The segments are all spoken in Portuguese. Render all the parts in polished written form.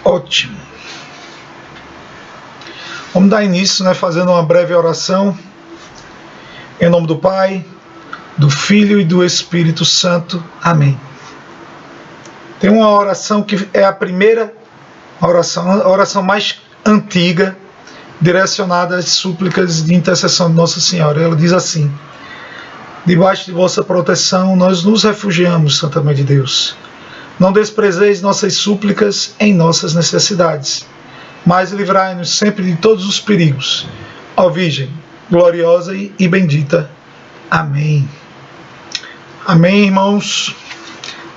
Ótimo. Vamos dar início, fazendo uma breve oração. Em nome do Pai, do Filho e do Espírito Santo. Amém. Tem uma oração que é a primeira oração, a oração mais antiga, direcionada às súplicas de intercessão de Nossa Senhora. Ela diz assim: debaixo de vossa proteção nós nos refugiamos, Santa Mãe de Deus. Não desprezeis nossas súplicas em nossas necessidades, mas livrai-nos sempre de todos os perigos. Ó Virgem, gloriosa e bendita. Amém. Amém, irmãos.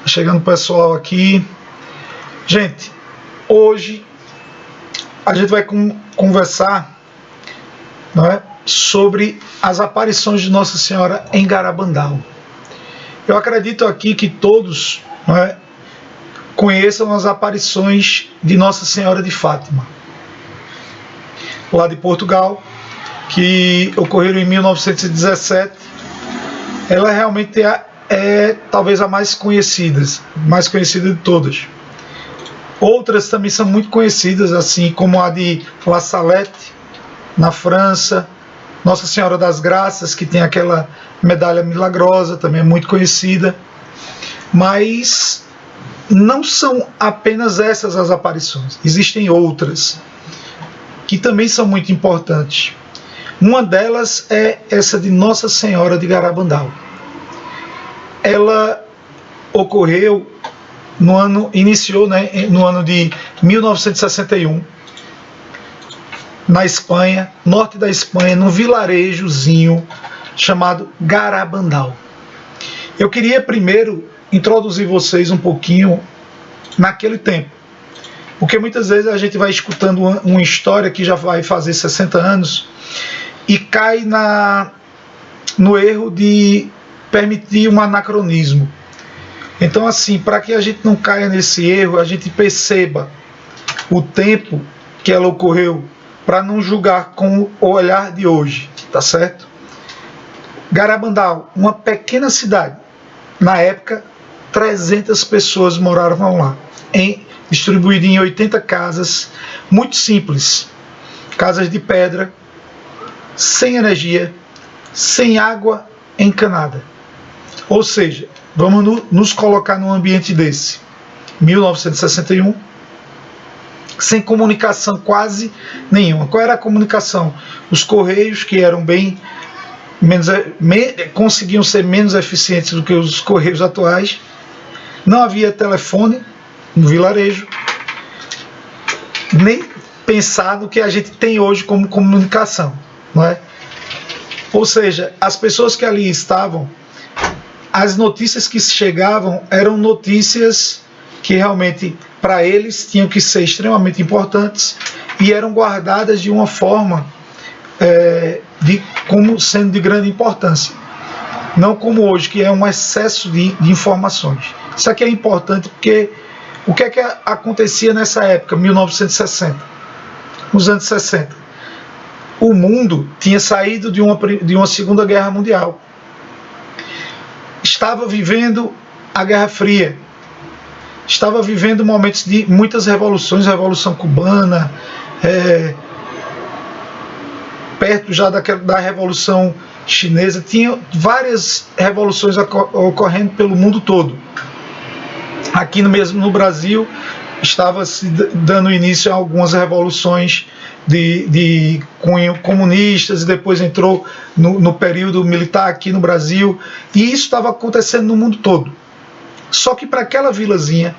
Chegando o pessoal aqui. Gente, hoje a gente vai conversar, sobre as aparições de Nossa Senhora em Garabandal. Eu acredito aqui que todos conheçam as aparições de Nossa Senhora de Fátima, lá de Portugal, que ocorreram em 1917. Ela realmente é talvez a mais conhecida de todas. Outras também são muito conhecidas, assim como a de La Salette, na França, Nossa Senhora das Graças, que tem aquela medalha milagrosa, também é muito conhecida. Mas não são apenas essas as aparições, existem outras que também são muito importantes. Uma delas é essa de Nossa Senhora de Garabandal. Ela ocorreu iniciou no ano de 1961, na Espanha, norte da Espanha, num vilarejozinho chamado Garabandal. Eu queria primeiro introduzir vocês um pouquinho naquele tempo, porque muitas vezes a gente vai escutando uma história que já vai fazer 60 anos e cai no erro de permitir um anacronismo. Então, assim, para que a gente não caia nesse erro, a gente perceba o tempo que ela ocorreu, para não julgar com o olhar de hoje, tá certo? Garabandal, uma pequena cidade. Na época, 300 pessoas moravam lá, distribuídas em 80 casas, muito simples. Casas de pedra, sem energia, sem água encanada. Ou seja, vamos nos colocar num ambiente desse. 1961, sem comunicação quase nenhuma. Qual era a comunicação? Os correios, que eram conseguiam ser menos eficientes do que os correios atuais. Não havia telefone no vilarejo, nem pensar no que a gente tem hoje como comunicação, não é? Ou seja, as pessoas que ali estavam, as notícias que chegavam eram notícias que realmente para eles tinham que ser extremamente importantes e eram guardadas de uma forma como sendo de grande importância. Não como hoje, que é um excesso de informações. Isso aqui é importante porque o que é que acontecia nessa época, 1960, nos anos 60? O mundo tinha saído de uma Segunda Guerra Mundial. Estava vivendo a Guerra Fria. Estava vivendo momentos de muitas revoluções, Revolução Cubana, perto já da Revolução Chinesa. Tinha várias revoluções ocorrendo pelo mundo todo. Aqui mesmo no Brasil estava se dando início a algumas revoluções de cunho comunistas, e depois entrou no período militar aqui no Brasil, e isso estava acontecendo no mundo todo. Só que para aquela vilazinha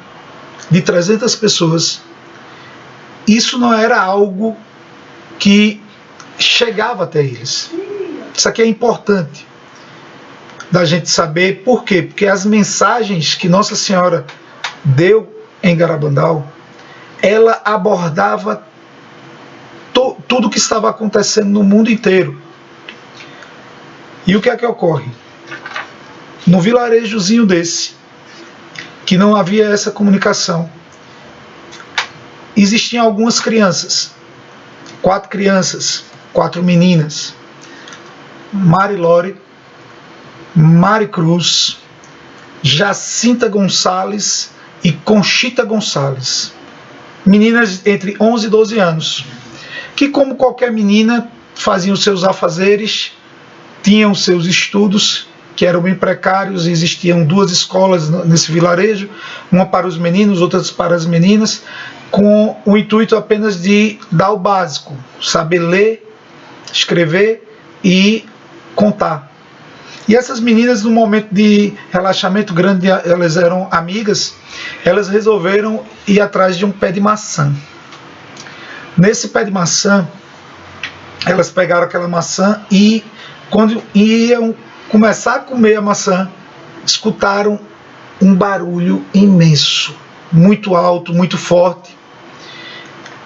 de 300 pessoas, isso não era algo que chegava até eles. Isso aqui é importante da gente saber. Por quê? Porque as mensagens que Nossa Senhora deu em Garabandal, ela abordava tudo o que estava acontecendo no mundo inteiro. E o que é que ocorre? No vilarejozinho desse, que não havia essa comunicação, existiam algumas crianças, 4 crianças, 4 meninas, Marilore, Mari Cruz, Jacinta Gonçalves e Conchita Gonçalves. meninas entre 11 e 12 anos, que como qualquer menina faziam seus afazeres, tinham seus estudos, que eram bem precários. Existiam duas escolas nesse vilarejo, uma para os meninos, outras para as meninas, com o intuito apenas de dar o básico, saber ler, escrever e contar. E essas meninas, num momento de relaxamento grande, elas eram amigas, elas resolveram ir atrás de um pé de maçã. Nesse pé de maçã, elas pegaram aquela maçã e, quando iam começar a comer a maçã, escutaram um barulho imenso, muito alto, muito forte,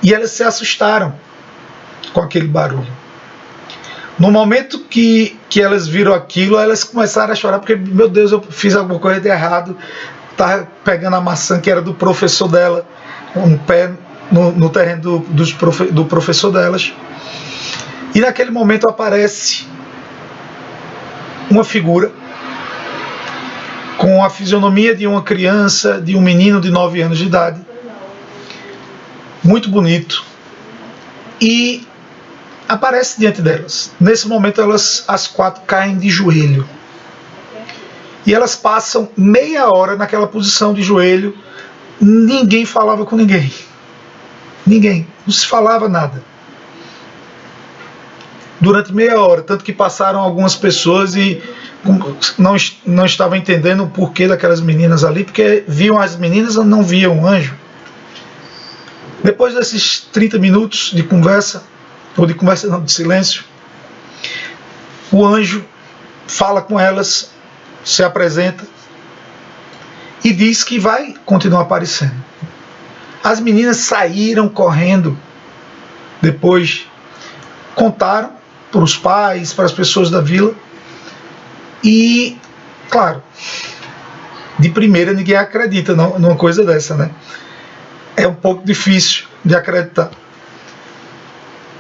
e elas se assustaram com aquele barulho. No momento que elas viram aquilo, elas começaram a chorar, porque, meu Deus, eu fiz alguma coisa de errado, estava pegando a maçã que era do professor dela, um pé no terreno do professor delas. E naquele momento aparece uma figura com a fisionomia de uma criança, de um menino de 9 anos de idade, muito bonito, e aparece diante delas. Nesse momento, as quatro caem de joelho. E elas passam meia hora naquela posição de joelho. Ninguém falava com ninguém. Ninguém. Não se falava nada. Durante meia hora. Tanto que passaram algumas pessoas e não estavam entendendo o porquê daquelas meninas ali, porque viam as meninas e não viam o anjo. Depois desses 30 minutos de conversa, ou de conversa não, de silêncio, o anjo fala com elas, se apresenta e diz que vai continuar aparecendo. As meninas saíram correndo, depois contaram para os pais, para as pessoas da vila, e, claro, de primeira ninguém acredita numa coisa dessa, né? É um pouco difícil de acreditar.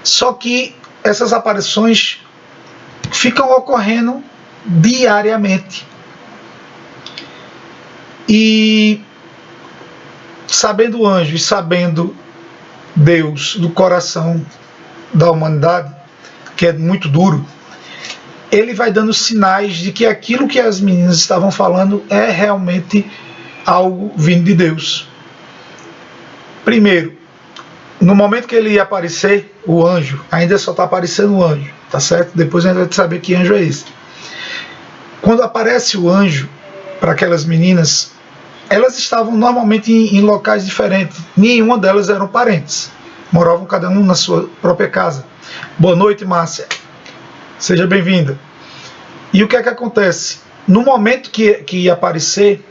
Só que essas aparições ficam ocorrendo diariamente. E sabendo o anjo e sabendo Deus do coração da humanidade, que é muito duro, ele vai dando sinais de que aquilo que as meninas estavam falando é realmente algo vindo de Deus. Primeiro, no momento que ele ia aparecer, o anjo, ainda só está aparecendo o anjo, tá certo? Depois a gente vai saber que anjo é esse. Quando aparece o anjo para aquelas meninas, elas estavam normalmente em locais diferentes. Nenhuma delas eram parentes. Moravam cada um na sua própria casa. Boa noite, Márcia. Seja bem-vinda. E o que é que acontece? No momento que ia aparecer,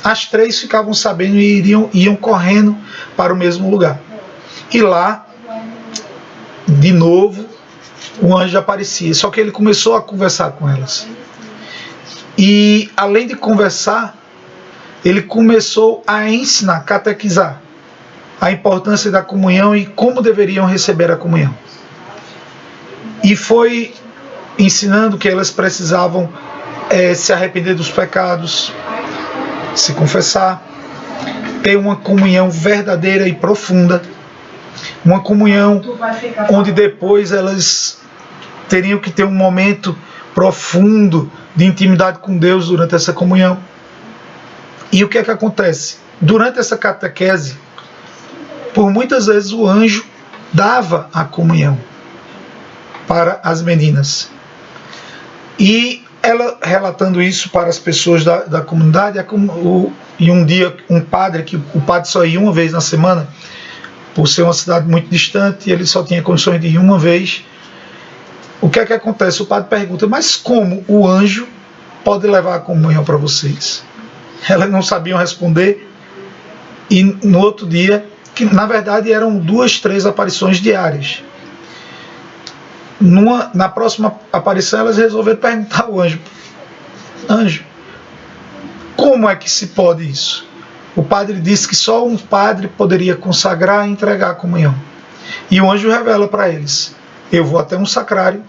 as três ficavam sabendo e iam correndo para o mesmo lugar. E lá, de novo, o anjo aparecia. Só que ele começou a conversar com elas. E, além de conversar, ele começou a ensinar, catequizar a importância da comunhão e como deveriam receber a comunhão. E foi ensinando que elas precisavam se arrepender dos pecados, se confessar, ter uma comunhão verdadeira e profunda, uma comunhão onde depois elas teriam que ter um momento profundo de intimidade com Deus durante essa comunhão. E o que é que acontece? Durante essa catequese, por muitas vezes o anjo dava a comunhão para as meninas. E ela, relatando isso para as pessoas da comunidade, e um dia um padre, que o padre só ia uma vez na semana, por ser uma cidade muito distante, ele só tinha condições de ir uma vez. O que é que acontece? O padre pergunta, mas como o anjo pode levar a comunhão para vocês? Elas não sabiam responder, e no outro dia, que na verdade eram 2, 3 aparições diárias. Na próxima aparição elas resolveram perguntar ao anjo, como é que se pode isso? O padre disse que só um padre poderia consagrar e entregar a comunhão. E o anjo revela para eles, eu vou até um sacrário,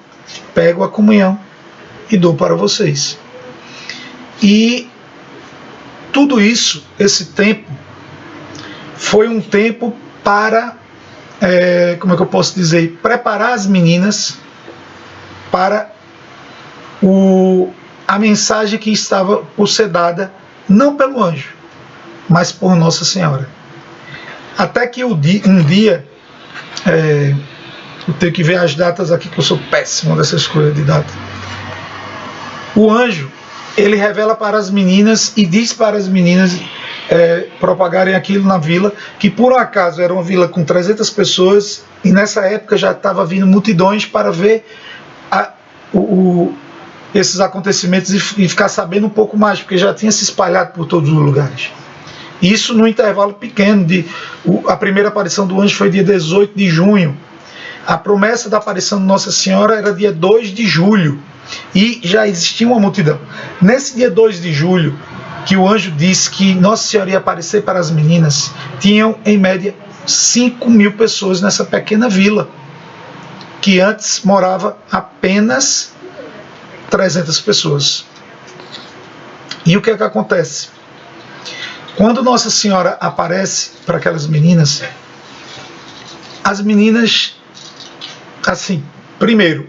pego a comunhão e dou para vocês. E tudo isso, esse tempo, foi um tempo para, como é que eu posso dizer, preparar as meninas para a mensagem que estava por ser dada, não pelo anjo, mas por Nossa Senhora. Até que um dia, eu tenho que ver as datas aqui, que eu sou péssimo dessas coisas de data. O anjo, ele revela para as meninas e diz para as meninas propagarem aquilo na vila, que por um acaso era uma vila com 300 pessoas, e nessa época já estava vindo multidões para ver esses acontecimentos e ficar sabendo um pouco mais, porque já tinha se espalhado por todos os lugares. Isso no intervalo pequeno. A primeira aparição do anjo foi dia 18 de junho. A promessa da aparição de Nossa Senhora era dia 2 de julho. E já existia uma multidão. Nesse dia 2 de julho, que o anjo disse que Nossa Senhora ia aparecer para as meninas, tinham em média 5.000 pessoas nessa pequena vila, que antes morava apenas 300 pessoas. E o que é que acontece? Quando Nossa Senhora aparece para aquelas meninas, as meninas, assim, primeiro,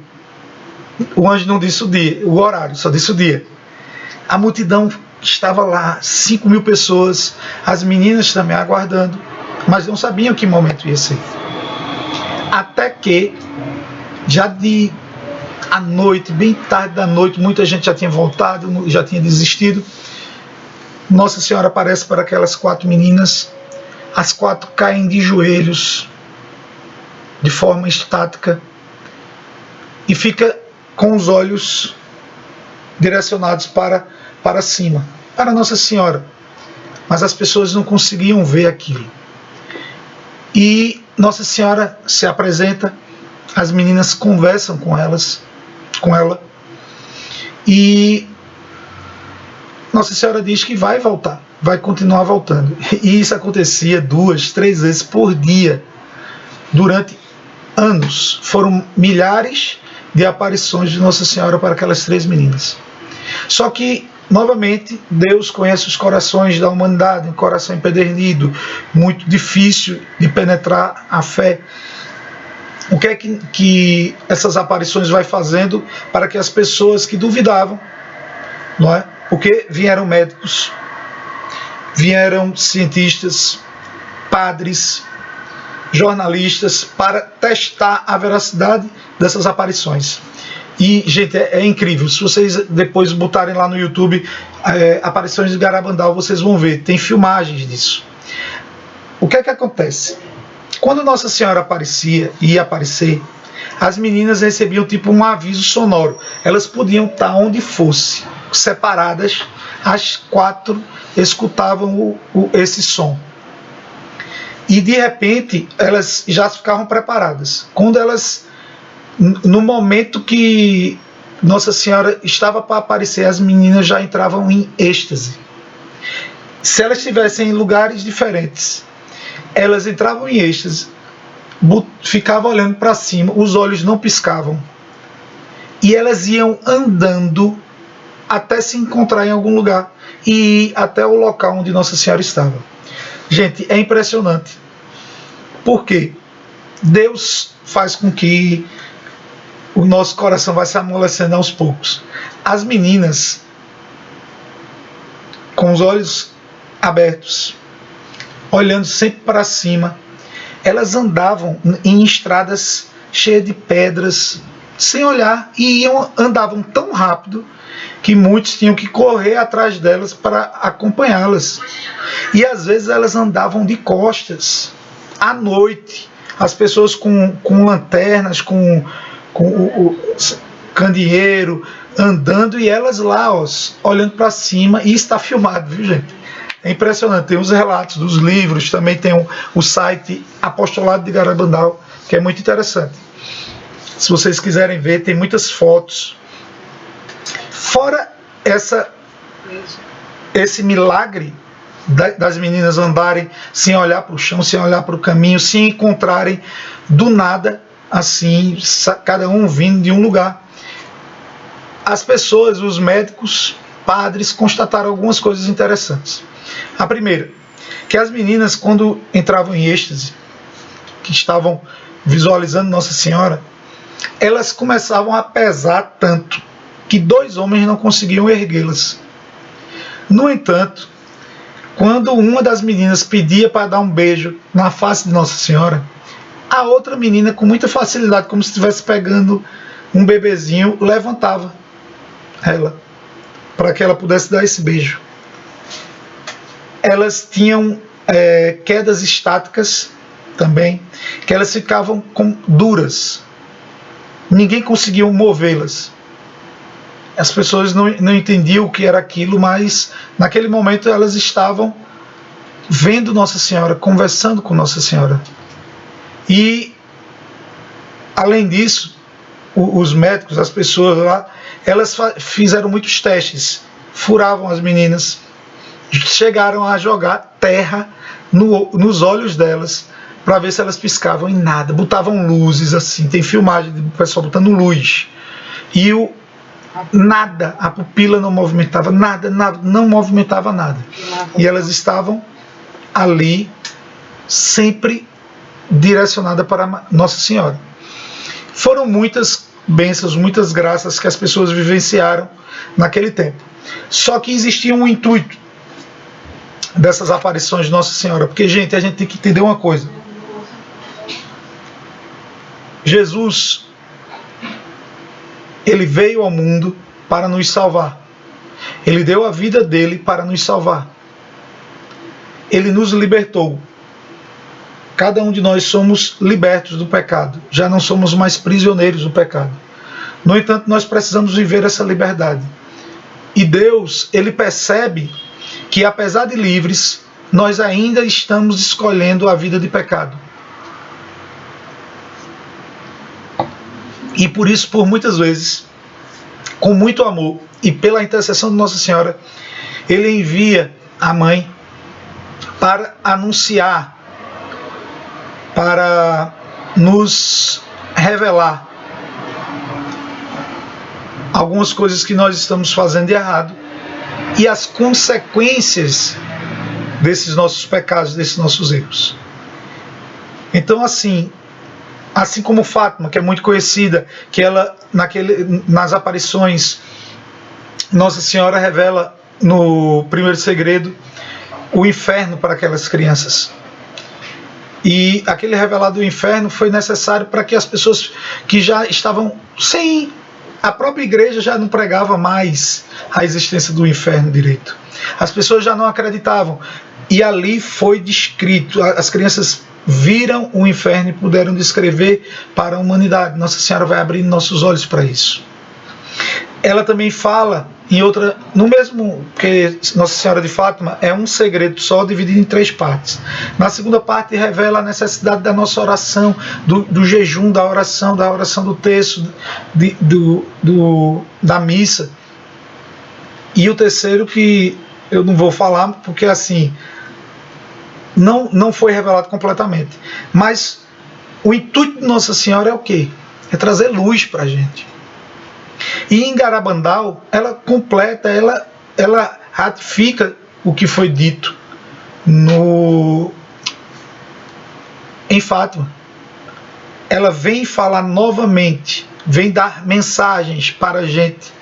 o anjo não disse o horário, só disse o dia. A multidão estava lá, 5.000 pessoas, as meninas também aguardando, mas não sabiam que momento ia ser. Até que, já à noite, bem tarde da noite, muita gente já tinha voltado, já tinha desistido. Nossa Senhora aparece para aquelas 4 meninas, as 4 caem de joelhos, de forma estática, e fica com os olhos direcionados para cima, para Nossa Senhora. Mas as pessoas não conseguiam ver aquilo. E Nossa Senhora se apresenta, as meninas conversam com ela, e Nossa Senhora diz que vai voltar, vai continuar voltando. E isso acontecia 2, 3 vezes por dia, durante anos. Foram milhares de aparições de Nossa Senhora para aquelas 3 meninas. Só que, novamente, Deus conhece os corações da humanidade, um coração empedernido, muito difícil de penetrar a fé. O que é que essas aparições vai fazendo para que as pessoas que duvidavam, não é? Porque vieram médicos, vieram cientistas, padres, jornalistas, para testar a veracidade dessas aparições. E, gente, é incrível. Se vocês depois botarem lá no YouTube aparições de Garabandal, vocês vão ver, tem filmagens disso. O que é que acontece? Quando Nossa Senhora ia aparecer, as meninas recebiam tipo um aviso sonoro. Elas podiam estar onde fosse, separadas, as 4 escutavam esse som. E de repente elas já ficavam preparadas. Quando elas, no momento que Nossa Senhora estava para aparecer, as meninas já entravam em êxtase. Se elas estivessem em lugares diferentes, elas entravam em êxtase, ficavam olhando para cima, os olhos não piscavam, e elas iam andando até se encontrar em algum lugar e ir até o local onde Nossa Senhora estava. Gente, é impressionante. Por quê? Deus faz com que o nosso coração vai se amolecendo aos poucos. As meninas, com os olhos abertos, olhando sempre para cima, elas andavam em estradas cheias de pedras, sem olhar, e andavam tão rápido que muitos tinham que correr atrás delas para acompanhá-las. E às vezes elas andavam de costas, à noite, as pessoas com lanternas, com o candeeiro, andando, e elas lá, olhando para cima, e está filmado, viu, gente? É impressionante, tem os relatos dos livros, também tem o site Apostolado de Garabandal, que é muito interessante. Se vocês quiserem ver, tem muitas fotos. Fora esse milagre das meninas andarem sem olhar para o chão, sem olhar para o caminho, se encontrarem do nada, assim, cada um vindo de um lugar. As pessoas, os médicos, padres, constataram algumas coisas interessantes. A primeira, que as meninas, quando entravam em êxtase, que estavam visualizando Nossa Senhora, elas começavam a pesar tanto que 2 homens não conseguiam erguê-las. No entanto, quando uma das meninas pedia para dar um beijo na face de Nossa Senhora, a outra menina, com muita facilidade, como se estivesse pegando um bebezinho, levantava ela para que ela pudesse dar esse beijo. Elas tinham quedas estáticas também, que elas ficavam duras. Ninguém conseguia movê-las. As pessoas não entendiam o que era aquilo, mas naquele momento elas estavam vendo Nossa Senhora, conversando com Nossa Senhora. E, além disso, os médicos, as pessoas lá, elas fizeram muitos testes, furavam as meninas, chegaram a jogar terra nos olhos delas para ver se elas piscavam e nada, botavam luzes assim, tem filmagem do pessoal botando luz, e nada, a pupila não movimentava, nada, não movimentava nada, e elas estavam ali sempre direcionadas para Nossa Senhora. Foram muitas bênçãos, muitas graças que as pessoas vivenciaram naquele tempo. Só que existia um intuito dessas aparições de Nossa Senhora, porque, gente, a gente tem que entender uma coisa. Jesus, ele veio ao mundo para nos salvar. Ele deu a vida dele para nos salvar. Ele nos libertou. Cada um de nós somos libertos do pecado. Já não somos mais prisioneiros do pecado. No entanto, nós precisamos viver essa liberdade. E Deus, ele percebe que, apesar de livres, nós ainda estamos escolhendo a vida de pecado. E por isso, por muitas vezes, com muito amor e pela intercessão de Nossa Senhora, ele envia a mãe para anunciar, para nos revelar algumas coisas que nós estamos fazendo de errado e as consequências desses nossos pecados, desses nossos erros. Então, assim como Fátima, que é muito conhecida, que ela, nas aparições, Nossa Senhora revela no primeiro segredo o inferno para aquelas crianças. E aquele revelado do inferno foi necessário para que as pessoas que já estavam sem... A própria igreja já não pregava mais a existência do inferno direito. As pessoas já não acreditavam. E ali foi descrito. As crianças viram o inferno e puderam descrever para a humanidade. Nossa Senhora vai abrindo nossos olhos para isso. Ela também fala em outra, no mesmo que Nossa Senhora de Fátima, é um segredo só dividido em 3 partes. Na segunda parte revela a necessidade da nossa oração, do jejum, da oração do terço, da missa. E o terceiro, que eu não vou falar porque assim não foi revelado completamente. Mas o intuito de Nossa Senhora é o quê? É trazer luz para a gente. E em Garabandal, ela completa, ela ratifica o que foi dito em Fátima. Ela vem falar novamente, vem dar mensagens para a gente,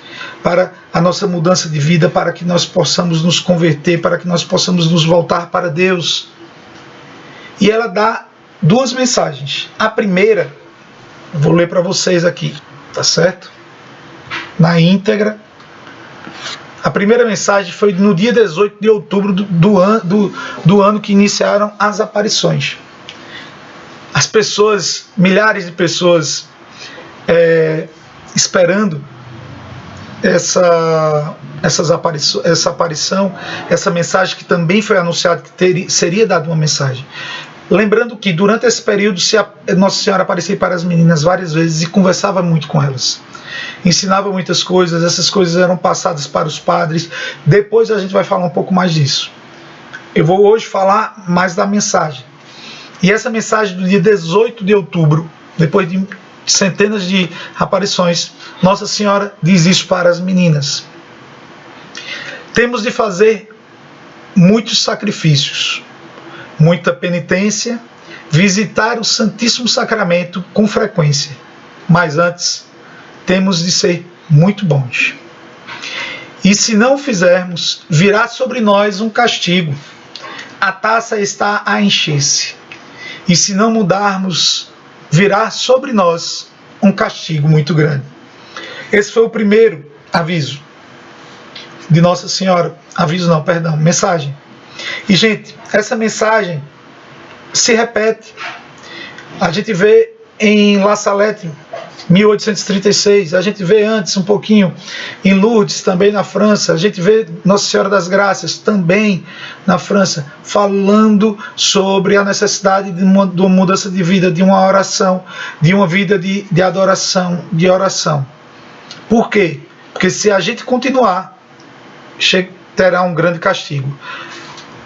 para a nossa mudança de vida, para que nós possamos nos converter, para que nós possamos nos voltar para Deus. E ela dá 2 mensagens. A primeira, eu vou ler para vocês aqui, tá certo? Na íntegra. A primeira mensagem foi no dia 18 de outubro do ano que iniciaram as aparições. As pessoas, milhares de pessoas esperando essa aparição, essa mensagem que também foi anunciada que seria dada uma mensagem. Lembrando que durante esse período Nossa Senhora aparecia para as meninas várias vezes e conversava muito com elas. Ensinava muitas coisas, essas coisas eram passadas para os padres. Depois a gente vai falar um pouco mais disso. Eu vou hoje falar mais da mensagem. E essa mensagem do dia 18 de outubro, depois de centenas de aparições, Nossa Senhora diz isso para as meninas. Temos de fazer muitos sacrifícios, muita penitência, visitar o Santíssimo Sacramento com frequência, mas antes temos de ser muito bons. E se não o fizermos, virá sobre nós um castigo. A taça está a encher-se. E se não mudarmos, virá sobre nós um castigo muito grande. Esse foi o primeiro aviso de Nossa Senhora. Aviso não, perdão, mensagem. E, gente, essa mensagem se repete. A gente vê em La Salette, 1836, a gente vê antes um pouquinho em Lourdes, também na França, a gente vê Nossa Senhora das Graças, também na França, falando sobre a necessidade de uma mudança de vida, de uma oração, de uma vida de adoração, de oração. Por quê? Porque se a gente continuar, terá um grande castigo.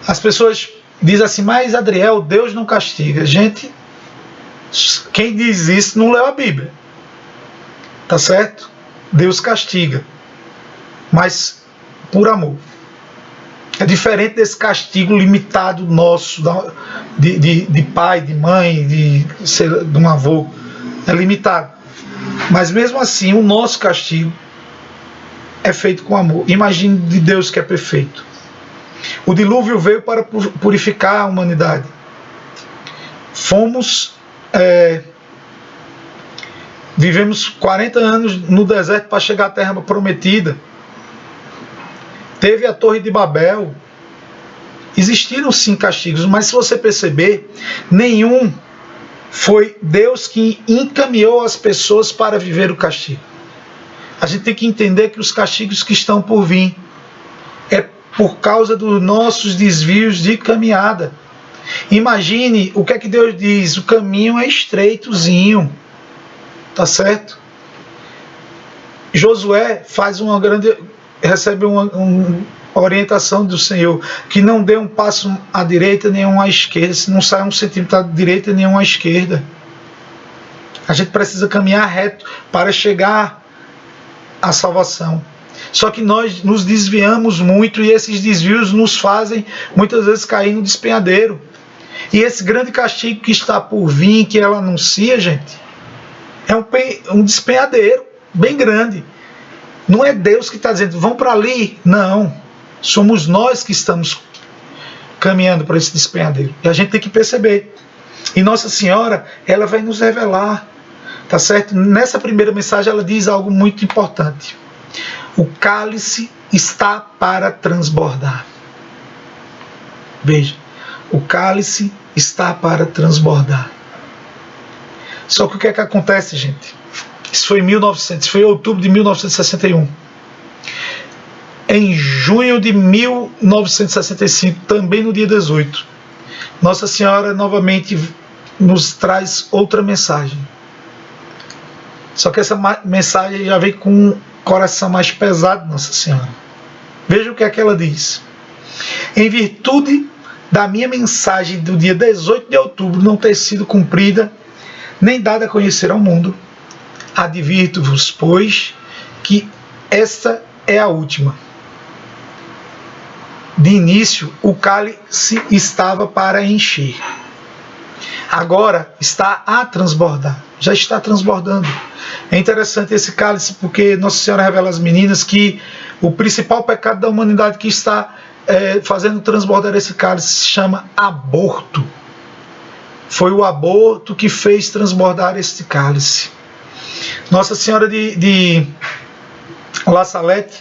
As pessoas dizem assim, mas Adriel, Deus não castiga. Gente, quem diz isso não leu a Bíblia. Tá certo? Deus castiga, mas por amor. É diferente desse castigo limitado nosso, de pai, de mãe, de um avô. É limitado. Mas mesmo assim, o nosso castigo é feito com amor. Imagine de Deus que é perfeito. O dilúvio veio para purificar a humanidade. Vivemos 40 anos no deserto para chegar à terra prometida. Teve a Torre de Babel. Existiram sim castigos, mas se você perceber, nenhum foi Deus que encaminhou as pessoas para viver o castigo. A gente tem que entender que os castigos que estão por vir é por causa dos nossos desvios de caminhada. Imagine o que é que Deus diz, o caminho é estreitozinho. Tá certo? Josué recebe uma orientação do Senhor, que não dê um passo à direita nem um à esquerda, se não sai 1 centímetro à direita nem um à esquerda. A gente precisa caminhar reto para chegar à salvação. Só que nós nos desviamos muito e esses desvios nos fazem muitas vezes cair no despenhadeiro. E esse grande castigo que está por vir, que ela anuncia, gente, é um despenhadeiro bem grande. Não é Deus que está dizendo, vão para ali. Não. Somos nós que estamos caminhando para esse despenhadeiro. E a gente tem que perceber. E Nossa Senhora, ela vai nos revelar. Tá certo? Nessa primeira mensagem, ela diz algo muito importante. O cálice está para transbordar. Veja. O cálice está para transbordar. Só que o que é que acontece, gente? Isso foi em outubro de 1961. Em junho de 1965, também no dia 18, Nossa Senhora novamente nos traz outra mensagem. Só que essa mensagem já vem com um coração mais pesado, Nossa Senhora. Veja o que é que ela diz. Em virtude da minha mensagem do dia 18 de outubro não ter sido cumprida, nem dada a conhecer ao mundo, advirto-vos, pois, que esta é a última. De início, o cálice estava para encher. Agora está a transbordar. Já está transbordando. É interessante esse cálice porque Nossa Senhora revela às meninas que o principal pecado da humanidade que está fazendo transbordar esse cálice se chama aborto. Foi o aborto que fez transbordar este cálice. Nossa Senhora de La Salette,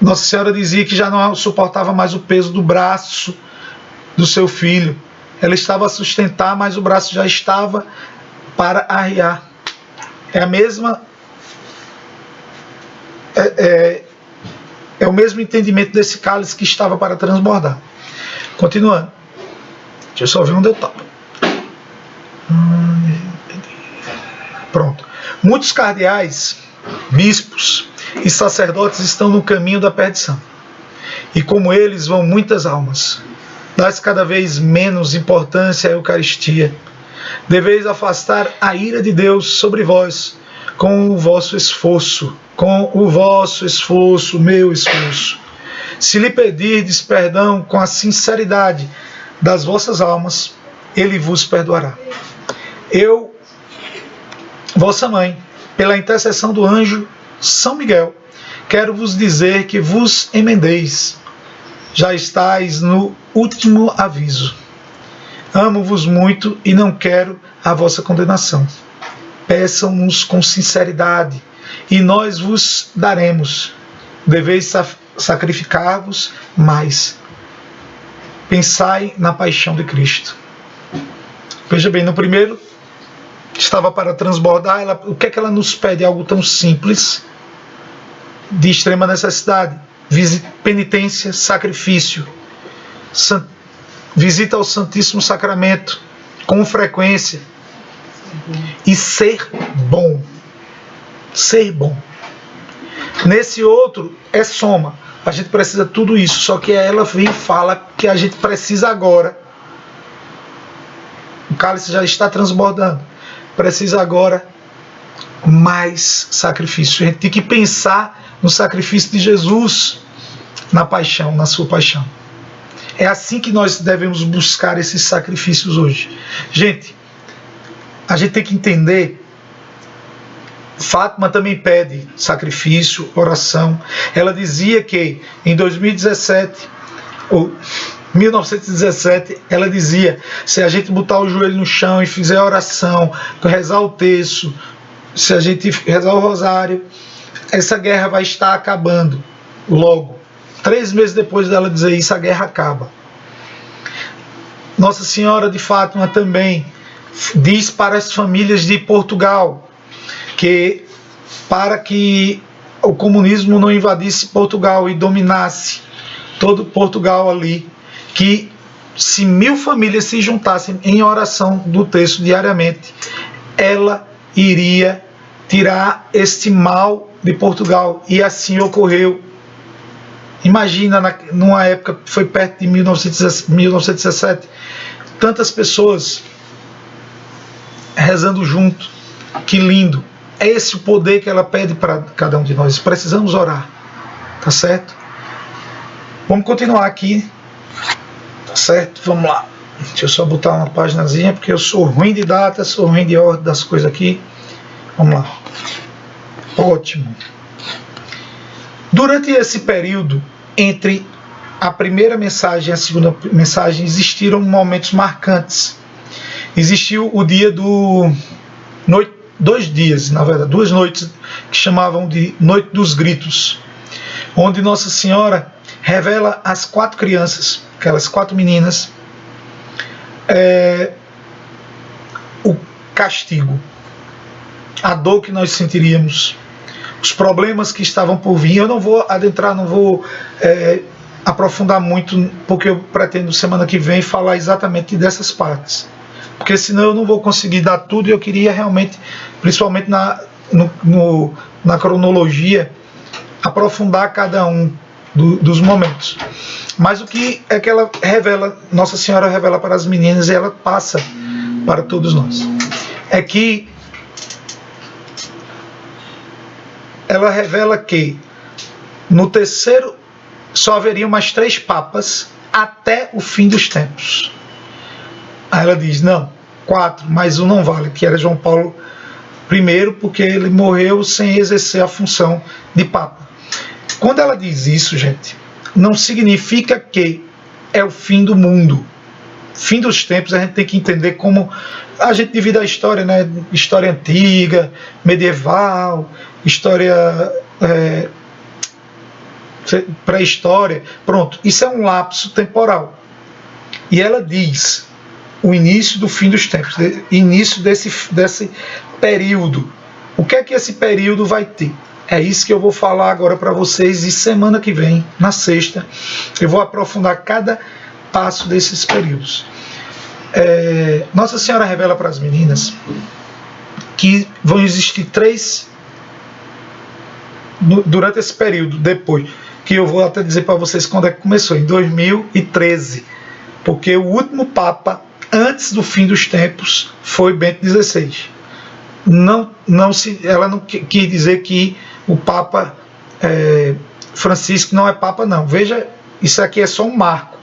Nossa Senhora dizia que já não suportava mais o peso do braço do seu filho. Ela estava a sustentar, mas o braço já estava para arriar. É a mesma... É o mesmo entendimento desse cálice que estava para transbordar. Continuando. Deixa eu só ver onde eu estava. Pronto. Muitos cardeais, bispos e sacerdotes estão no caminho da perdição. E como eles vão muitas almas. Dá-se cada vez menos importância à Eucaristia. Deveis afastar a ira de Deus sobre vós com o vosso esforço. Com o vosso esforço, meu esforço. Se lhe pedirdes perdão com a sinceridade das vossas almas, Ele vos perdoará. Eu, vossa mãe, pela intercessão do anjo São Miguel, quero vos dizer que vos emendeis. Já estáis no último aviso. Amo-vos muito e não quero a vossa condenação. Peçam-nos com sinceridade e nós vos daremos. Deveis sacrificar-vos mais. Pensai na paixão de Cristo. Veja bem, no primeiro estava para transbordar. O que é que ela nos pede? Algo tão simples, de extrema necessidade. Penitência, sacrifício, visita ao Santíssimo Sacramento com frequência e ser bom. Ser bom. Nesse outro é soma. A gente precisa de tudo isso, só que ela vem e fala que a gente precisa agora. O cálice já está transbordando. Precisa agora mais sacrifício. A gente tem que pensar no sacrifício de Jesus, na paixão, na sua paixão. É assim que nós devemos buscar esses sacrifícios hoje. Gente, a gente tem que entender. Fátima também pede sacrifício, oração. Ela dizia que em 2017, ou 1917, ela dizia: se a gente botar o joelho no chão e fizer oração, rezar o terço, se a gente rezar o rosário, essa guerra vai estar acabando logo. 3 meses depois dela dizer isso, a guerra acaba. Nossa Senhora de Fátima também diz para as famílias de Portugal que, para que o comunismo não invadisse Portugal e dominasse todo Portugal ali, que se 1000 famílias se juntassem em oração do terço diariamente, ela iria tirar este mal de Portugal. E assim ocorreu. Imagina, numa época, foi perto de 1917, tantas pessoas rezando junto. Que lindo. É esse o poder que ela pede para cada um de nós. Precisamos orar. Tá certo? Vamos continuar aqui. Tá certo? Vamos lá. Deixa eu só botar uma paginazinha, porque eu sou ruim de data, sou ruim de ordem das coisas aqui. Vamos lá. Ótimo. Durante esse período, entre a primeira mensagem e a segunda mensagem, existiram momentos marcantes. Existiu o dia do... 2 dias, na verdade, 2 noites, que chamavam de Noite dos Gritos, onde Nossa Senhora revela às 4 crianças, aquelas 4 meninas, o castigo, a dor que nós sentiríamos, os problemas que estavam por vir. Eu não vou adentrar, não vou aprofundar muito, porque eu pretendo semana que vem falar exatamente dessas partes, porque senão eu não vou conseguir dar tudo, e eu queria realmente, principalmente na cronologia, aprofundar cada um dos momentos. Mas o que é que ela revela, Nossa Senhora revela para as meninas, e ela passa para todos nós, é que ela revela que no terceiro só haveriam mais 3 papas até o fim dos tempos. Aí ela diz, não, 4, mas um não vale, que era João Paulo I, porque ele morreu sem exercer a função de papa. Quando ela diz isso, gente, não significa que é o fim do mundo. Fim dos tempos, a gente tem que entender como a gente divide a história, né? História antiga, medieval, história pré-história. Pronto, isso é um lapso temporal. E ela diz o início do fim dos tempos, início desse período. O que é que esse período vai ter? É isso que eu vou falar agora para vocês, e semana que vem, na sexta, eu vou aprofundar cada passo desses períodos. Nossa Senhora revela para as meninas que vão existir 3 durante esse período, depois, que eu vou até dizer para vocês quando é que começou, em 2013, porque o último Papa antes do fim dos tempos foi Bento XVI. Ela não quis dizer que o Papa Francisco não é Papa, não. Veja, isso aqui é só um marco,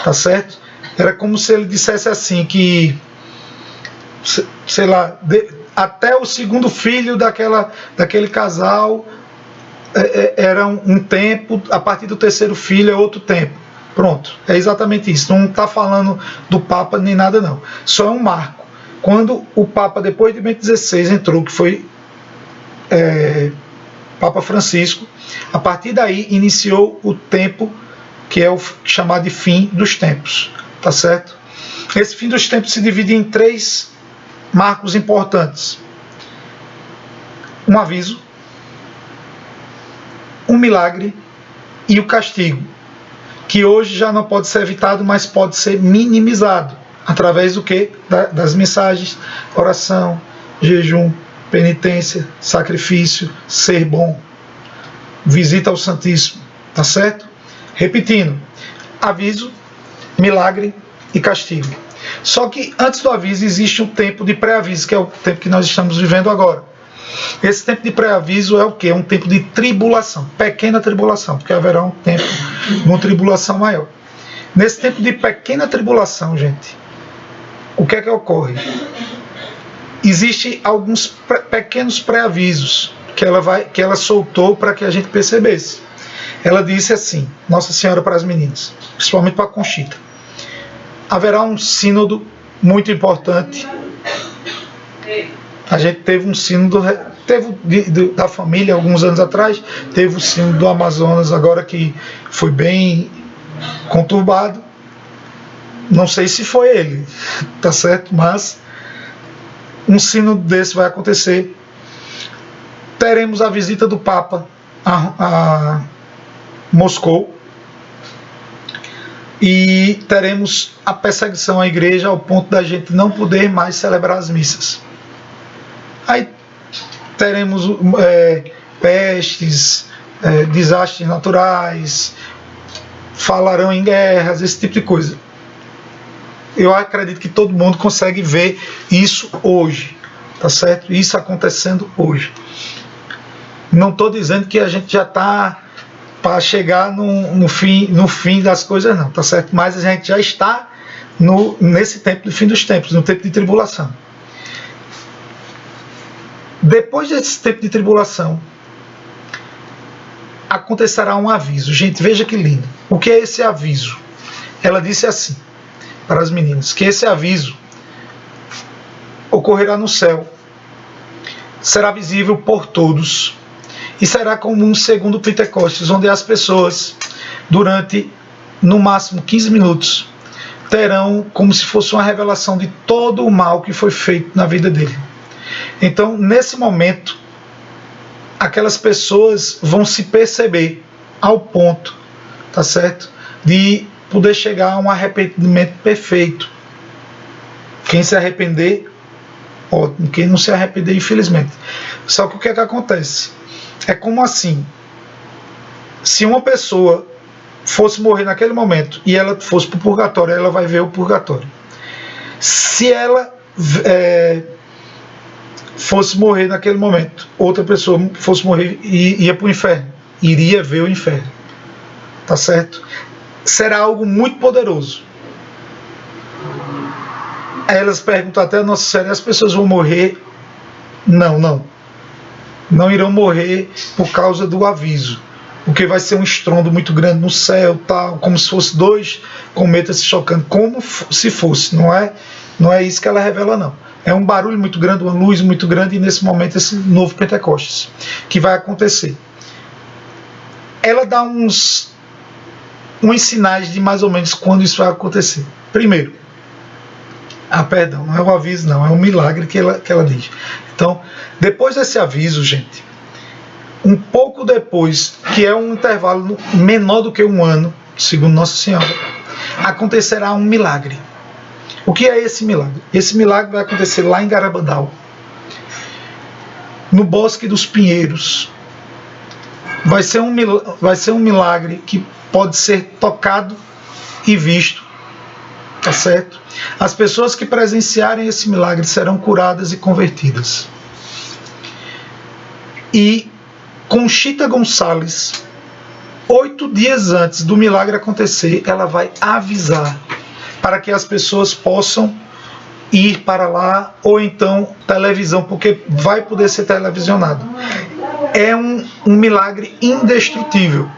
tá certo? Era como se ele dissesse assim, que, sei lá, até o segundo filho daquele casal era um tempo, a partir do terceiro filho é outro tempo. Pronto, é exatamente isso. Não está falando do Papa nem nada não. Só é um marco. Quando o Papa, depois de Bento XVI, entrou, que foi Papa Francisco, a partir daí iniciou o tempo que é o chamado de fim dos tempos, tá certo? Esse fim dos tempos se divide em 3 marcos importantes: um aviso, um milagre e o castigo, que hoje já não pode ser evitado, mas pode ser minimizado através do que? Das mensagens, oração, jejum, penitência, sacrifício, ser bom, visita ao Santíssimo, tá certo? Repetindo: aviso, milagre e castigo. Só que antes do aviso existe um tempo de pré-aviso, que é o tempo que nós estamos vivendo agora. Esse tempo de pré-aviso é o quê? É um tempo de tribulação, pequena tribulação, porque haverá um tempo de uma tribulação maior. Nesse tempo de pequena tribulação, gente, o que é que ocorre? Existem alguns pequenos pré-avisos que ela soltou para que a gente percebesse. Ela disse assim, Nossa Senhora para as meninas, principalmente para a Conchita: haverá um sínodo muito importante. A gente teve um sínodo, da família alguns anos atrás, teve o sínodo do Amazonas agora, que foi bem conturbado. Não sei se foi ele, tá certo? Mas um sínodo desse vai acontecer. Teremos a visita do Papa a Moscou, e teremos a perseguição à igreja ao ponto da gente não poder mais celebrar as missas. Aí teremos pestes, desastres naturais, falarão em guerras, esse tipo de coisa. Eu acredito que todo mundo consegue ver isso hoje, tá certo? Isso acontecendo hoje. Não estou dizendo que a gente já está para chegar no fim das coisas, não, tá certo? Mas a gente já está nesse tempo do fim dos tempos, no tempo de tribulação. Depois desse tempo de tribulação, acontecerá um aviso. Gente, veja que lindo. O que é esse aviso? Ela disse assim para as meninas, que esse aviso ocorrerá no céu, será visível por todos, e será como um segundo Pentecostes, onde as pessoas, durante no máximo 15 minutos, terão como se fosse uma revelação de todo o mal que foi feito na vida dele. Então, nesse momento, aquelas pessoas vão se perceber ao ponto, tá certo, de poder chegar a um arrependimento perfeito. Quem se arrepender, ótimo. Quem não se arrepender, infelizmente. Só que o que é que acontece? É como assim, se uma pessoa fosse morrer naquele momento e ela fosse para o purgatório, ela vai ver o purgatório. Se ela fosse morrer naquele momento, outra pessoa fosse morrer e ia para o inferno, iria ver o inferno, tá certo? Será algo muito poderoso. Aí elas perguntam até a Nossa Senhora: as pessoas vão morrer? Não irão morrer por causa do aviso, porque vai ser um estrondo muito grande no céu, tal, como se fosse 2 cometas se chocando, como se fosse. Não é isso que ela revela, não. É um barulho muito grande, uma luz muito grande, e nesse momento esse novo Pentecostes que vai acontecer. Ela dá uns sinais de mais ou menos quando isso vai acontecer. Primeiro, perdão, não é um aviso, não, é um milagre que ela diz. Então, depois desse aviso, gente, um pouco depois, que é um intervalo menor do que 1 ano, segundo Nossa Senhora, acontecerá um milagre. O que é esse milagre? Esse milagre vai acontecer lá em Garabandal, no Bosque dos Pinheiros. Vai ser um milagre que pode ser tocado e visto, tá certo? As pessoas que presenciarem esse milagre serão curadas e convertidas. E Conchita Gonçalves, 8 dias antes do milagre acontecer, ela vai avisar para que as pessoas possam ir para lá, ou então televisão, porque vai poder ser televisionado. É um milagre indestrutível,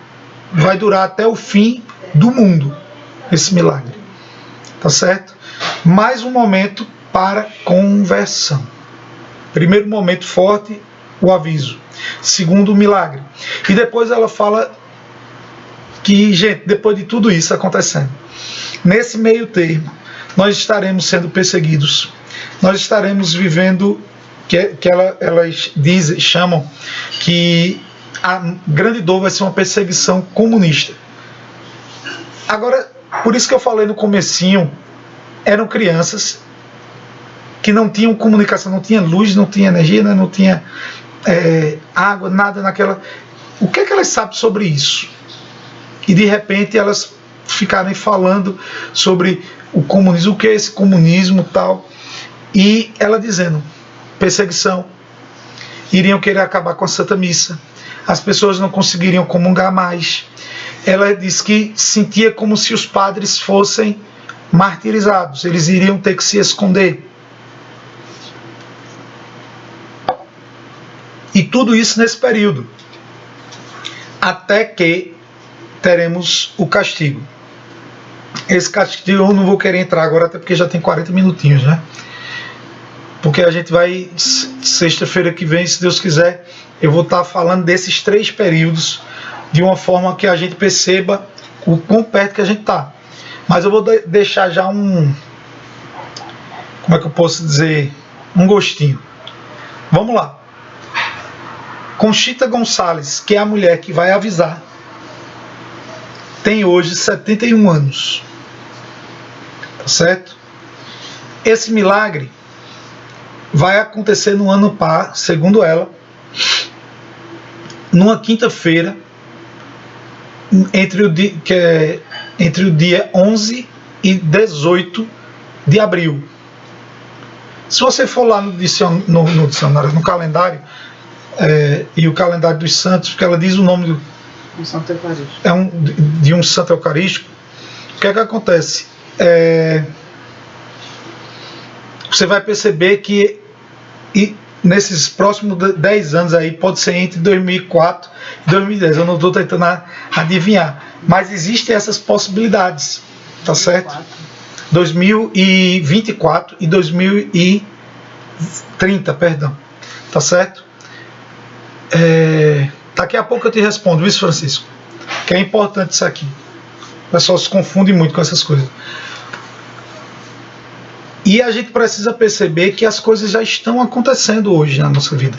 vai durar até o fim do mundo, esse milagre, tá certo? Mais um momento para conversão. Primeiro momento forte, o aviso. Segundo, o milagre. E depois ela fala que, gente, depois de tudo isso acontecendo, nesse meio termo, nós estaremos sendo perseguidos, nós estaremos vivendo, elas chamam que a grande dor vai ser uma perseguição comunista. Agora, por isso que eu falei no comecinho, eram crianças que não tinham comunicação, não tinha luz, não tinha energia, né? Não tinha água, nada naquela... O que é que elas sabem sobre isso? E de repente elas ficarem falando sobre o comunismo, o que é esse comunismo e tal, e ela dizendo, perseguição, iriam querer acabar com a Santa Missa, as pessoas não conseguiriam comungar mais. Ela diz que sentia como se os padres fossem martirizados, eles iriam ter que se esconder. E tudo isso nesse período, até que teremos o castigo. Esse castigo eu não vou querer entrar agora, até porque já tem 40 minutinhos, né? Porque a gente vai, sexta-feira que vem, se Deus quiser, eu vou estar falando desses 3 períodos de uma forma que a gente perceba o quão perto que a gente está. Mas eu vou deixar já como é que eu posso dizer, um gostinho. Vamos lá. Conchita Gonçalves, que é a mulher que vai avisar, tem hoje 71 anos. Tá certo? Esse milagre vai acontecer no ano par, segundo ela, numa quinta-feira, entre o dia 11 e 18 de abril. Se você for lá no dicionário, no calendário, e o calendário dos santos, porque ela diz o nome do Santo Eucarístico. De um santo eucarístico. O que é que acontece? Você vai perceber que nesses próximos 10 anos aí, pode ser entre 2004 e 2010, eu não estou tentando adivinhar, mas existem essas possibilidades, tá certo? 2024 e 2030, perdão, tá certo? Daqui a pouco eu te respondo isso, Francisco, que é importante isso aqui. O pessoal se confunde muito com essas coisas. E a gente precisa perceber que as coisas já estão acontecendo hoje na nossa vida.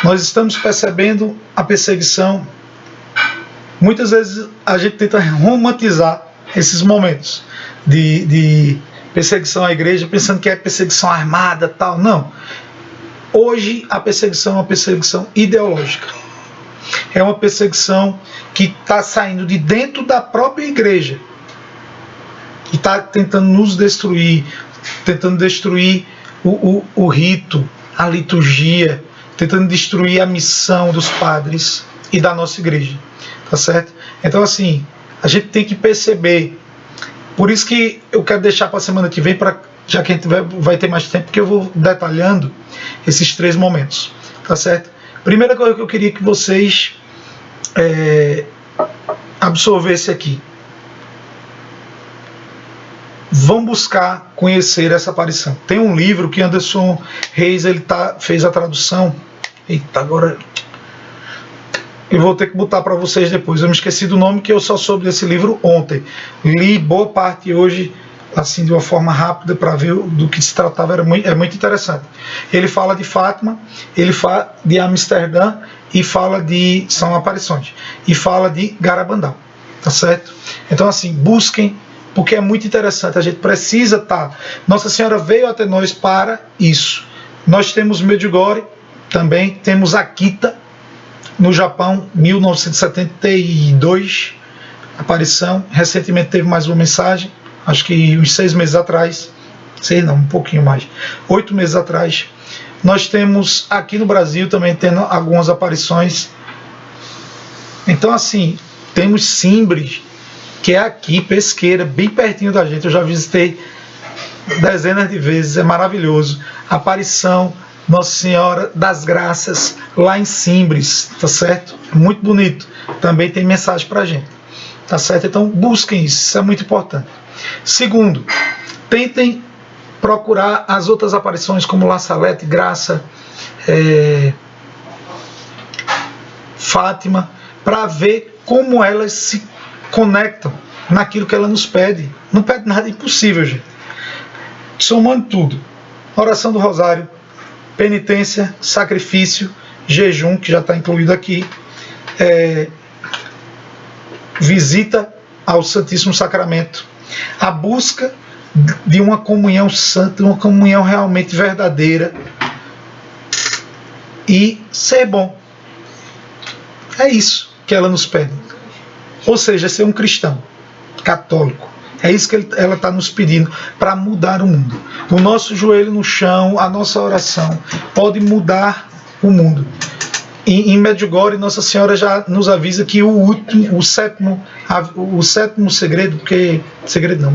Nós estamos percebendo a perseguição. Muitas vezes a gente tenta romantizar esses momentos de perseguição à igreja, pensando que é perseguição armada, tal. Não. Hoje a perseguição é uma perseguição ideológica. É uma perseguição que está saindo de dentro da própria igreja, que está tentando nos destruir, tentando destruir o rito, a liturgia, tentando destruir a missão dos padres e da nossa igreja, tá certo? Então assim, a gente tem que perceber, por isso que eu quero deixar para a semana que vem, já que a gente vai ter mais tempo, porque eu vou detalhando esses 3 momentos, tá certo? Primeira coisa que eu queria que vocês absorvessem aqui: vão buscar conhecer essa aparição. Tem um livro que Anderson Reis fez a tradução. Eita, agora eu vou ter que botar para vocês depois. Eu me esqueci do nome, que eu só soube desse livro ontem. Li boa parte hoje, assim, de uma forma rápida, para ver do que se tratava. É muito interessante. Ele fala de Fátima, ele fala de Amsterdã e fala de São Aparições. E fala de Garabandal. Tá certo? Então, assim, busquem, porque é muito interessante. A gente precisa estar. Nossa Senhora veio até nós para isso. Nós temos Medjugorje, também temos Akita, no Japão, 1972, aparição. Recentemente teve mais uma mensagem, acho que uns 6 meses atrás, 6 não, um pouquinho mais, 8 meses atrás. Nós temos aqui no Brasil também tendo algumas aparições. Então assim, temos Simbres, que é aqui, Pesqueira, bem pertinho da gente. Eu já visitei dezenas de vezes, é maravilhoso. Aparição Nossa Senhora das Graças, lá em Simbres, tá certo? Muito bonito. Também tem mensagem pra gente, tá certo? Então busquem isso é muito importante. Segundo, tentem procurar as outras aparições como La Salete, Graça, Fátima, para ver como elas se conectam naquilo que ela nos pede. Não pede nada impossível, gente. Somando tudo: oração do rosário, penitência, sacrifício, jejum, que já está incluído aqui, visita ao Santíssimo Sacramento, a busca de uma comunhão santa, uma comunhão realmente verdadeira, e ser bom. É isso que ela nos pede. Ou seja, ser um cristão católico. É isso que ela está nos pedindo para mudar o mundo. O nosso joelho no chão, a nossa oração pode mudar o mundo. Em Medjugorje, Nossa Senhora já nos avisa que o sétimo segredo, porque segredo não,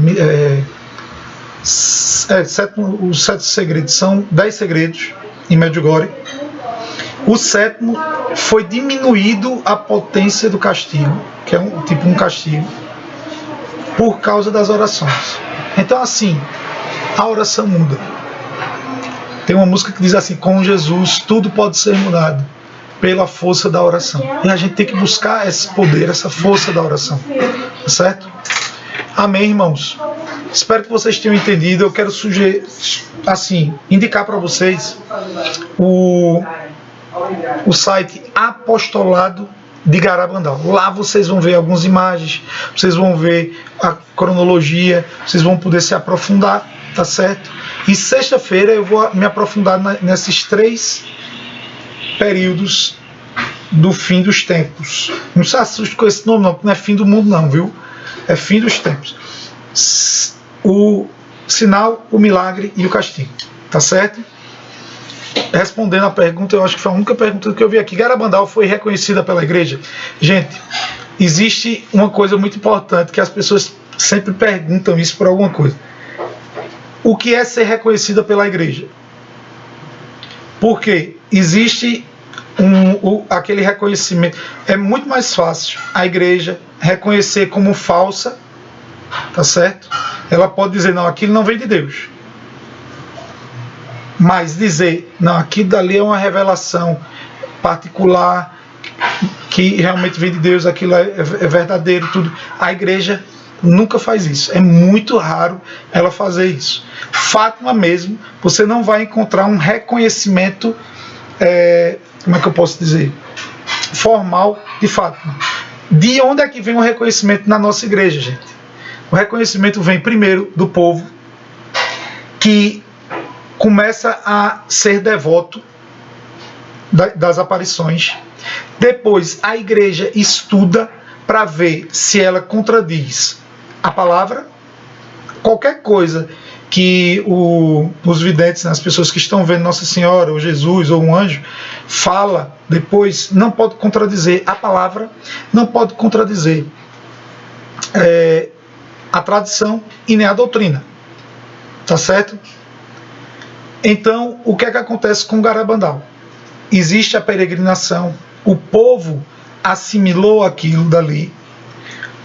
os 7 segredos são 10 segredos em Medjugorje. O sétimo foi diminuído a potência do castigo, que é um castigo, por causa das orações. Então, assim, a oração muda. Tem uma música que diz assim: com Jesus tudo pode ser mudado pela força da oração. E a gente tem que buscar esse poder, essa força da oração. Tá certo? Amém, irmãos? Espero que vocês tenham entendido. Eu quero indicar para vocês o site Apostolado de Garabandal. Lá vocês vão ver algumas imagens, vocês vão ver a cronologia, vocês vão poder se aprofundar, tá certo? E sexta-feira eu vou me aprofundar nesses 3 períodos do fim dos tempos. Não se assuste com esse nome não, porque não é fim do mundo não, viu? É fim dos tempos. O sinal, o milagre e o castigo, tá certo? Respondendo a pergunta, eu acho que foi a única pergunta que eu vi aqui: Garabandal foi reconhecida pela igreja? Gente, existe uma coisa muito importante que as pessoas sempre perguntam isso por alguma coisa. O que é ser reconhecida pela igreja? Porque existe aquele reconhecimento. É muito mais fácil a igreja reconhecer como falsa, tá certo? Ela pode dizer: não, aquilo não vem de Deus. Mas dizer: não, aquilo dali é uma revelação particular que realmente vem de Deus, aquilo é verdadeiro, tudo. A igreja nunca faz isso. É muito raro ela fazer isso. Fátima mesmo, você não vai encontrar um reconhecimento, como é que eu posso dizer, formal de Fátima. De onde é que vem o reconhecimento na nossa igreja, gente? O reconhecimento vem primeiro do povo, que começa a ser devoto das aparições. Depois a igreja estuda para ver se ela contradiz a palavra. Qualquer coisa que os videntes, as pessoas que estão vendo Nossa Senhora, ou Jesus, ou um anjo, fala depois, não pode contradizer a palavra, não pode contradizer a tradição e nem a doutrina. Tá certo? Então, o que é que acontece com Garabandal? Existe a peregrinação, o povo assimilou aquilo dali,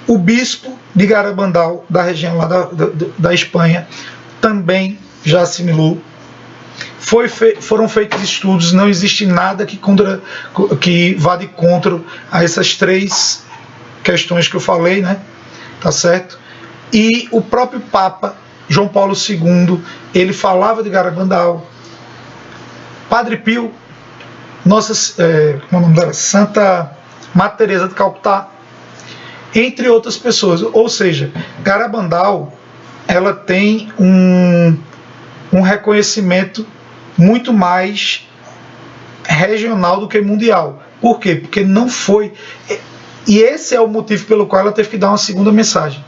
o bispo de Garabandal, da região lá da Espanha, também já assimilou. Foram feitos estudos, não existe nada que vá de contra a essas 3 questões que eu falei, né? Tá certo? E o próprio Papa João Paulo II, ele falava de Garabandal. Padre Pio, como é o nome dela? Santa Madre Teresa de Calcutá, entre outras pessoas. Ou seja, Garabandal, ela tem um reconhecimento muito mais regional do que mundial. Por quê? Porque não foi. E esse é o motivo pelo qual ela teve que dar uma segunda mensagem.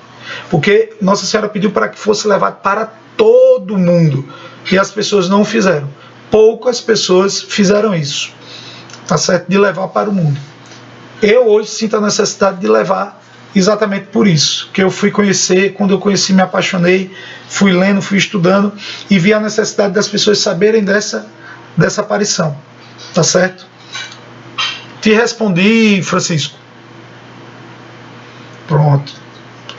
Porque Nossa Senhora pediu para que fosse levado para todo mundo, e as pessoas não o fizeram. Poucas pessoas fizeram isso, tá certo? De levar para o mundo. Eu hoje sinto a necessidade de levar exatamente por isso, que eu fui conhecer, quando eu conheci, me apaixonei, fui lendo, fui estudando e vi a necessidade das pessoas saberem dessa aparição, tá certo? Te respondi, Francisco. Pronto.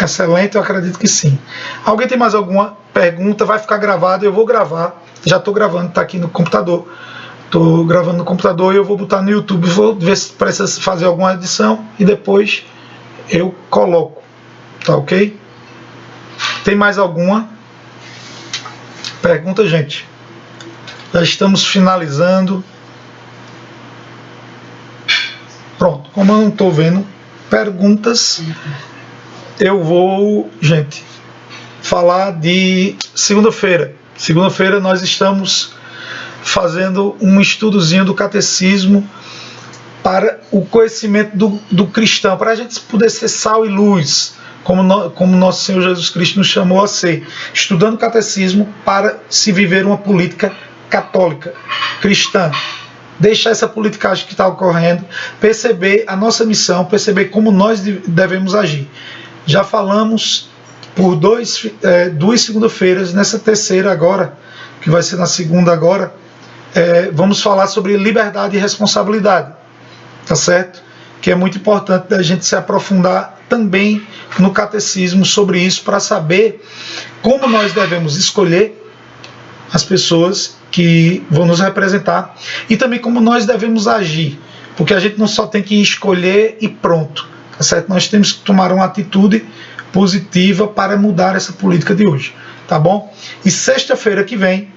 Excelente, eu acredito que sim. Alguém tem mais alguma pergunta? Vai ficar gravado, eu vou gravar. Já estou gravando, está aqui no computador. Estou gravando no computador e eu vou botar no YouTube. Vou ver se precisa fazer alguma edição e depois eu coloco. Tá ok? Tem mais alguma pergunta, gente? Já estamos finalizando. Pronto, como eu não estou vendo perguntas, eu vou, gente, falar de segunda-feira. Segunda-feira nós estamos fazendo um estudozinho do catecismo para o conhecimento do cristão, para a gente poder ser sal e luz, como nosso Senhor Jesus Cristo nos chamou a ser, estudando o catecismo para se viver uma política católica, cristã. Deixar essa politicagem que está ocorrendo, perceber a nossa missão, perceber como nós devemos agir. Já falamos por duas segunda-feiras, nessa terceira agora, que vai ser na segunda agora, vamos falar sobre liberdade e responsabilidade, tá certo? Que é muito importante da gente se aprofundar também no catecismo sobre isso, para saber como nós devemos escolher as pessoas que vão nos representar e também como nós devemos agir, porque a gente não só tem que escolher e pronto, tá certo? Nós temos que tomar uma atitude positiva para mudar essa política de hoje, tá bom? E sexta-feira que vem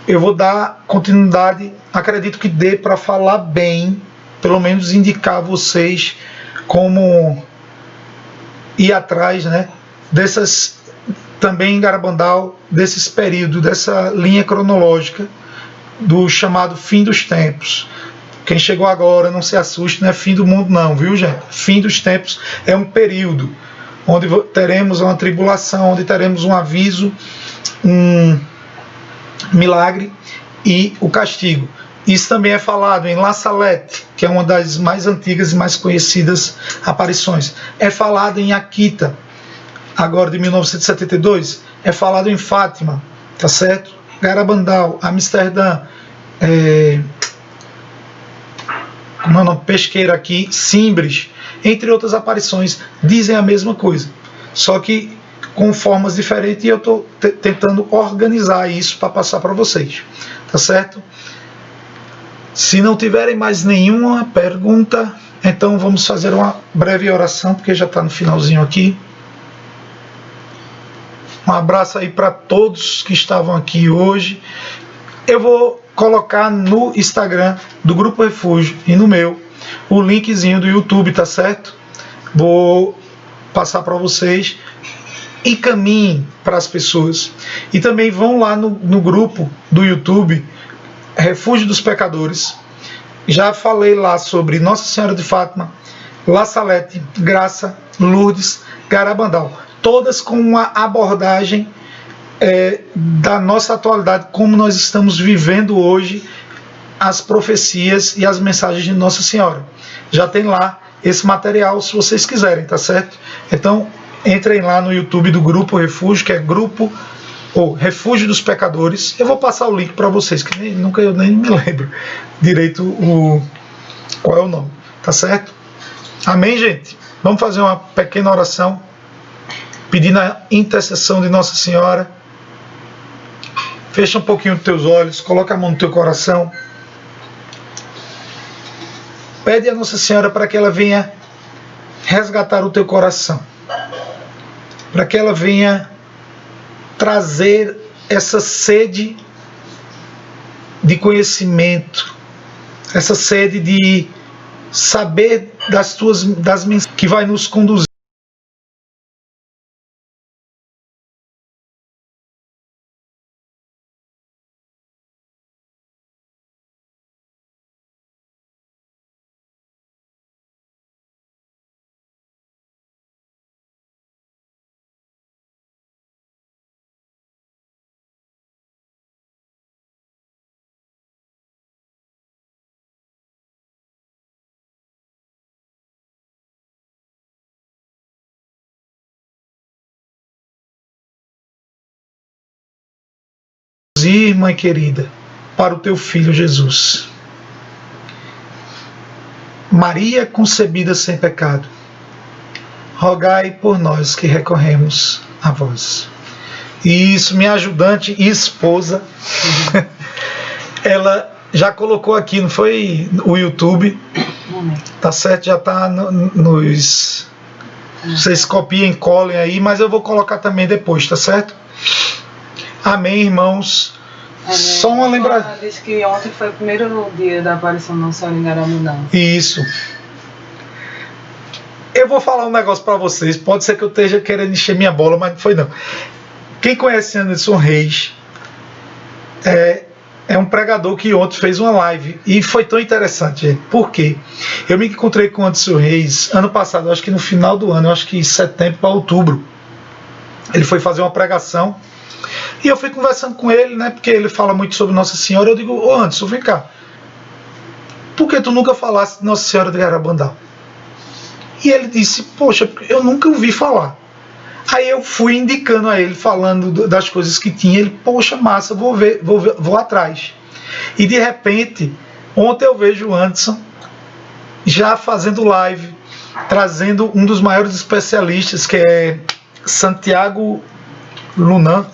eu vou dar continuidade, acredito que dê para falar bem, pelo menos indicar a vocês como ir atrás, né, dessas, também em Garabandal, desses períodos, dessa linha cronológica do chamado fim dos tempos. Quem chegou agora, não se assuste, não é fim do mundo não, viu, gente? Fim dos tempos é um período onde teremos uma tribulação, onde teremos um aviso, um milagre e o castigo. Isso também é falado em La Salette, que é uma das mais antigas e mais conhecidas aparições. É falado em Akita, agora de 1972. É falado em Fátima, tá certo? Garabandal, Amsterdã, como é o nome? Pesqueira aqui, Simbres, entre outras aparições, dizem a mesma coisa. Só que com formas diferentes, e eu estou tentando organizar isso para passar para vocês, tá certo? Se não tiverem mais nenhuma pergunta, então vamos fazer uma breve oração, porque já está no finalzinho aqui. Um abraço aí para todos que estavam aqui hoje. Eu vou colocar no Instagram do Grupo Refúgio e no meu o linkzinho do YouTube, tá certo? Vou passar para vocês. Encaminhem para as pessoas. E também vão lá no grupo do YouTube Refúgio dos Pecadores. Já falei lá sobre Nossa Senhora de Fátima, La Salette, Graça, Lourdes, Garabandal. Todas com uma abordagem da nossa atualidade, como nós estamos vivendo hoje as profecias e as mensagens de Nossa Senhora. Já tem lá esse material, se vocês quiserem, tá certo? Então, entrem lá no YouTube do Grupo Refúgio, que é Grupo ou Refúgio dos Pecadores. Eu vou passar o link para vocês, que eu nem me lembro direito qual é o nome, tá certo? Amém, gente? Vamos fazer uma pequena oração, pedindo a intercessão de Nossa Senhora. Fecha um pouquinho os teus olhos, coloca a mão no teu coração. Pede a Nossa Senhora para que ela venha resgatar o teu coração, para que ela venha trazer essa sede de conhecimento, essa sede de saber das mensagens que vai nos conduzir Mãe querida, para o teu Filho Jesus. Maria concebida sem pecado, rogai por nós que recorremos a vós. E isso, minha ajudante e esposa, ela já colocou aqui, não foi o YouTube? Tá certo, já tá nos... Vocês copiem e colhem aí, mas eu vou colocar também depois, tá certo? Amém, irmãos. Só uma lembrança. Ela disse que ontem foi o primeiro dia da aparição do Nossa Senhora em Garabandal. Isso. Eu vou falar um negócio para vocês. Pode ser que eu esteja querendo encher minha bola, mas não foi não. Quem conhece Anderson Reis é um pregador que ontem fez uma live e foi tão interessante, gente. Por quê? Eu me encontrei com o Anderson Reis ano passado, acho que no final do ano, acho que em setembro para outubro. Ele foi fazer uma pregação e eu fui conversando com ele, né? Porque ele fala muito sobre Nossa Senhora. Eu digo, ô Anderson, vem cá. Por que tu nunca falaste de Nossa Senhora de Garabandal? E ele disse, poxa, eu nunca ouvi falar. Aí eu fui indicando a ele, falando das coisas que tinha. Ele, poxa, massa, vou atrás. E de repente, ontem eu vejo o Anderson já fazendo live, trazendo um dos maiores especialistas, que é Santiago Lunan,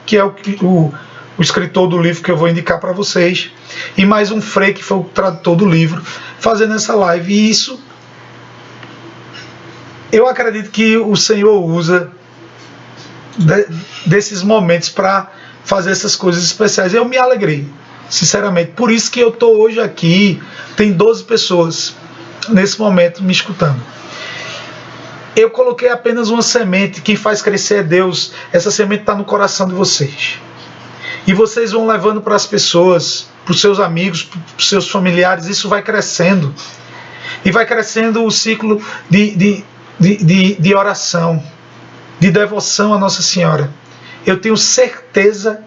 que é o escritor do livro que eu vou indicar para vocês. E mais um Frei, que foi o tradutor do livro, fazendo essa live. E isso... eu acredito que o Senhor usa desses momentos para fazer essas coisas especiais. Eu me alegrei, sinceramente. Por isso que eu estou hoje aqui. Tem 12 pessoas nesse momento me escutando. Eu coloquei apenas uma semente. Quem faz crescer é Deus. Essa semente está no coração de vocês. E vocês vão levando para as pessoas, para os seus amigos, para os seus familiares. Isso vai crescendo. E vai crescendo o ciclo de oração, de devoção à Nossa Senhora. Eu tenho certeza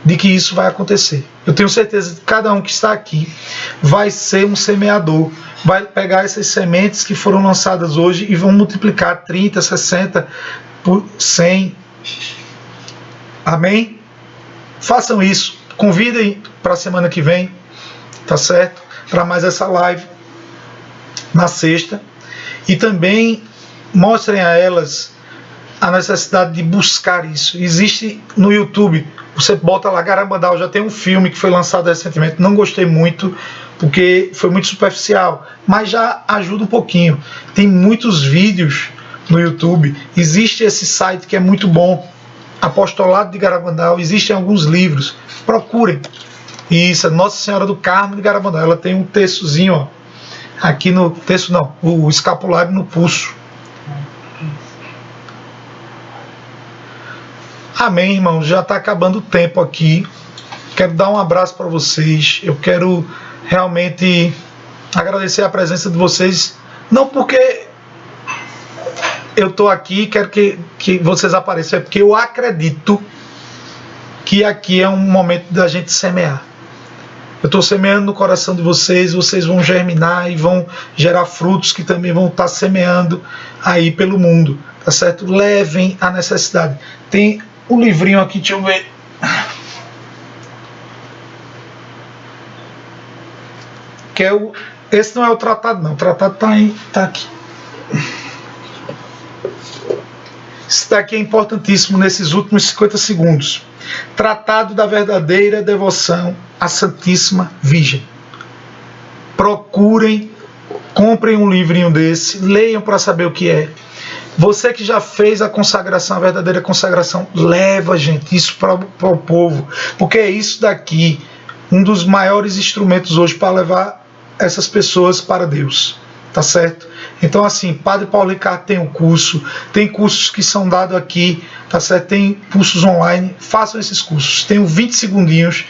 de que isso vai acontecer. Eu tenho certeza de que cada um que está aqui vai ser um semeador, vai pegar essas sementes que foram lançadas hoje e vão multiplicar 30, 60 por 100. Amém? Façam isso. Convidem para a semana que vem, tá certo? Para mais essa live na sexta. E também mostrem a elas a necessidade de buscar isso. Existe no YouTube, você bota lá Garabandal, já tem um filme que foi lançado recentemente, não gostei muito, porque foi muito superficial, mas já ajuda um pouquinho. Tem muitos vídeos no YouTube, existe esse site que é muito bom, Apostolado de Garabandal, existem alguns livros, procurem. Isso, é Nossa Senhora do Carmo de Garabandal, ela tem um textozinho, ó, aqui no texto, não, o escapulário no pulso. Amém, irmãos. Já está acabando o tempo aqui. Quero dar um abraço para vocês. Eu quero realmente agradecer a presença de vocês. Não porque eu estou aqui e quero que vocês apareçam, é porque eu acredito que aqui é um momento da gente semear. Eu estou semeando no coração de vocês, vocês vão germinar e vão gerar frutos que também vão estar semeando aí pelo mundo, tá certo? Levem a necessidade. Tem um livrinho aqui, deixa eu ver. Que é esse não é o tratado, não. O tratado tá aqui. Isso daqui é importantíssimo nesses últimos 50 segundos. Tratado da verdadeira devoção à Santíssima Virgem. Procurem, comprem um livrinho desse, leiam para saber o que é. Você que já fez a consagração, a verdadeira consagração, leva, gente, isso para o povo. Porque é isso daqui, um dos maiores instrumentos hoje para levar essas pessoas para Deus. Tá certo? Então, assim, Padre Paulo Ricardo tem um curso, tem cursos que são dados aqui, tá certo? Tem cursos online, façam esses cursos. Tenho 20 segundinhos